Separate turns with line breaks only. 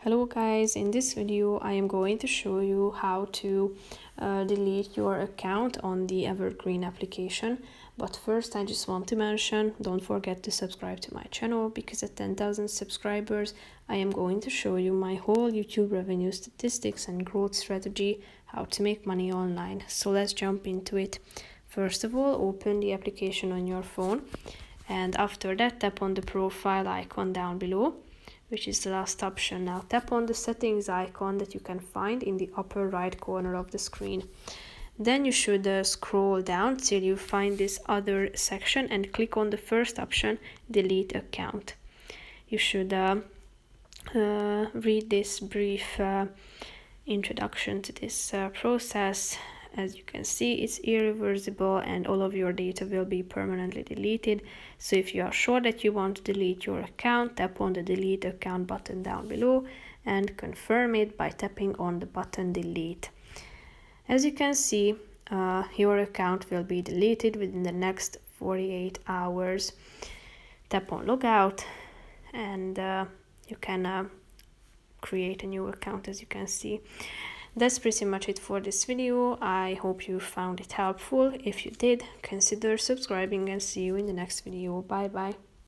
Hello guys, in this video I am going to show you how to delete your account on the Evergreen application. But first I just want to mention, don't forget to subscribe to my channel, because at 10,000 subscribers I am going to show you my whole YouTube revenue statistics and growth strategy, how to make money online. So let's jump into it. First of all, open the application on your phone, and after that tap on the profile icon down below, which is the last option. Now tap on the settings icon that you can find in the upper right corner of the screen. Then you should scroll down till you find this other section and click on the first option, delete account. You should read this brief introduction to this process. As you can see, it's irreversible and all of your data will be permanently deleted. So if you are sure that you want to delete your account, tap on the delete account button down below and confirm it by tapping on the button delete. As you can see, your account will be deleted within the next 48 hours. Tap on logout and you can create a new account, as you can see. That's pretty much it for this video. I hope you found it helpful. If you did, consider subscribing and see you in the next video. Bye bye.